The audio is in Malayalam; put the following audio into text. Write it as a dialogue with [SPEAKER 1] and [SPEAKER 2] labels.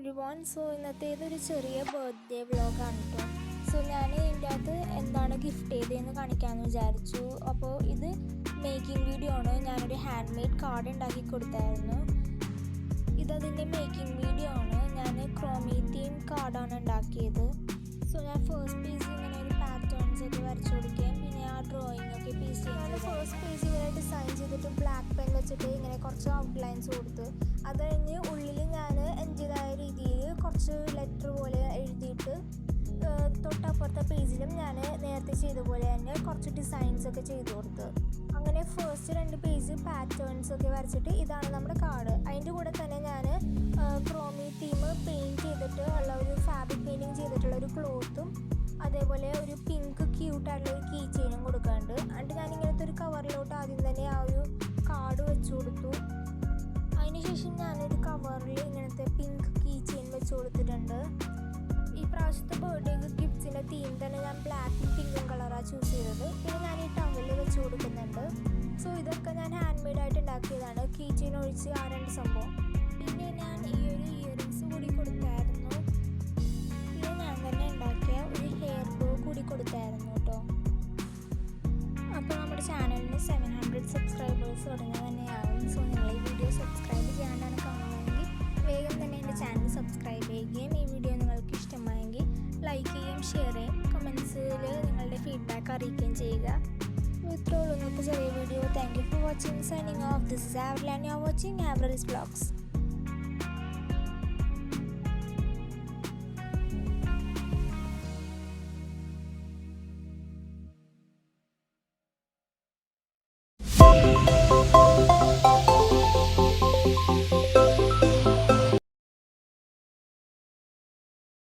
[SPEAKER 1] എവരിവൺ. സോ ഇന്നത്തേതൊരു ചെറിയ ബർത്ത്ഡേ വ്ളോഗാണ് കേട്ടോ. സോ ഞാൻ ഇതിൻ്റെ അകത്ത് എന്താണ് ഗിഫ്റ്റ് ചെയ്തതെന്ന് കാണിക്കാമെന്ന് വിചാരിച്ചു. അപ്പോൾ ഇത് മേക്കിംഗ് വീഡിയോ ആണ്. ഞാനൊരു ഹാൻഡ് മെയ്ഡ് കാർഡ് ഉണ്ടാക്കി കൊടുത്തായിരുന്നു. ഇതതിൻ്റെ മേക്കിംഗ് വീഡിയോ ആണ്. ഞാൻ ക്രോമി തീം കാർഡാണ് ഉണ്ടാക്കിയത്. സോ ഞാൻ ഫസ്റ്റ് പേജ് ഇങ്ങനെ ഒരു പാറ്റേൺസ് ഒക്കെ വരച്ചു കൊടുക്കുകയും പിന്നെ ആ ഡ്രോയിങ് ഒക്കെ പീസ് ചെയ്യാൻ ഫസ്റ്റ് പേജ് ഇങ്ങനെ ഡിസൈൻ ചെയ്തിട്ട് ബ്ലാക്ക് പെൻ വെച്ചിട്ട് ഇങ്ങനെ കുറച്ച് ഔട്ട്ലൈൻസ് കൊടുത്ത് അത് കഴിഞ്ഞ് ഉള്ളിൽ ഞാൻ എൻ്റേതായ രീതിയിൽ കുറച്ച് ലെറ്റർ പോലെ എഴുതിയിട്ട് തൊട്ടപ്പുറത്തെ പേജിലും ഞാൻ നേരത്തെ ചെയ്ത പോലെ തന്നെ കുറച്ച് ഡിസൈൻസ് ഒക്കെ ചെയ്ത് കൊടുത്ത് അങ്ങനെ ഫസ്റ്റ് 2 പേജ് പാറ്റേൺസ് ഒക്കെ വരച്ചിട്ട് ഇതാണ് നമ്മുടെ കാർഡ്. അതിൻ്റെ കൂടെ തന്നെ ഞാൻ ക്രോമി തീം പെയിൻറ്റ് ചെയ്തിട്ട് ഉള്ള ഒരു ഫാബ്രിക് പെയിൻറ്റിങ് ചെയ്തിട്ടുള്ള ഒരു ക്ലോത്തും അതേപോലെ ഒരു പിങ്ക് ക്യൂട്ടായിട്ടുള്ള ഒരു കീ ചെയിനും കൊടുക്കാറുണ്ട്. എന്നിട്ട് ഞാൻ ഇങ്ങനത്തെ ഒരു കവറിലോട്ട് ആദ്യം തന്നെ ആ ഒരു കാർഡ് വെച്ച് കൊടുത്തു. അതിനുശേഷം ഞാനൊരു കവറിൽ ഇങ്ങനത്തെ പിങ്ക് കീ ചെയിൻ വെച്ച് കൊടുത്തിട്ടുണ്ട്. ഈ പ്രാവശ്യത്തെ ബർത്ത്ഡേ ഗിഫ്റ്റ്സിൻ്റെ തീം തന്നെ ഞാൻ ബ്ലാക്കും പിങ്കും കളറാണ് ചൂസ് ചെയ്തത്. പിന്നെ ഞാൻ ഈ ടവലിൽ വെച്ച് കൊടുക്കുന്നുണ്ട്. സോ ഇതൊക്കെ ഞാൻ ഹാൻഡ് മെയ്ഡായിട്ട് ഉണ്ടാക്കിയതാണ്, കീ ചെയിൻ ഒഴിച്ച് ആ 2 സംഭവം. പിന്നെ ഞാൻ ഈ ഒരു ഇയറിങ്സ് കൂടി കൊടുത്തായിരുന്നു. പിന്നെ ഞാൻ തന്നെ ഉണ്ടാക്കിയ ഒരു ഹെയർ ബോ കൂടി കൊടുത്തായിരുന്നു കേട്ടോ. അപ്പോൾ നമ്മുടെ ചാനലിന് 700 സബ്സ്ക്രൈബേഴ്സ് ഉടനെ തന്നെയാവും. സോ നിങ്ങൾ ഈ വീഡിയോ സബ്സ്ക്രൈബ് ചെയ്യാനാണ് കാണുന്നതെങ്കിൽ വേഗം തന്നെ എൻ്റെ ചാനൽ സബ്സ്ക്രൈബ് ചെയ്യുകയും ഈ വീഡിയോ നിങ്ങൾക്ക് ഇഷ്ടമായെങ്കിൽ ലൈക്ക് ചെയ്യുകയും ഷെയർ ചെയ്യും കമൻസിൽ നിങ്ങളുടെ ഫീഡ്ബാക്ക് അറിയിക്കുകയും ചെയ്യുക. ഇത്രയുള്ളൂ ഇന്നത്തെ ചെറിയ video. Thank you for watching. Signing off. This is Avril and you are watching Avril's vlogs.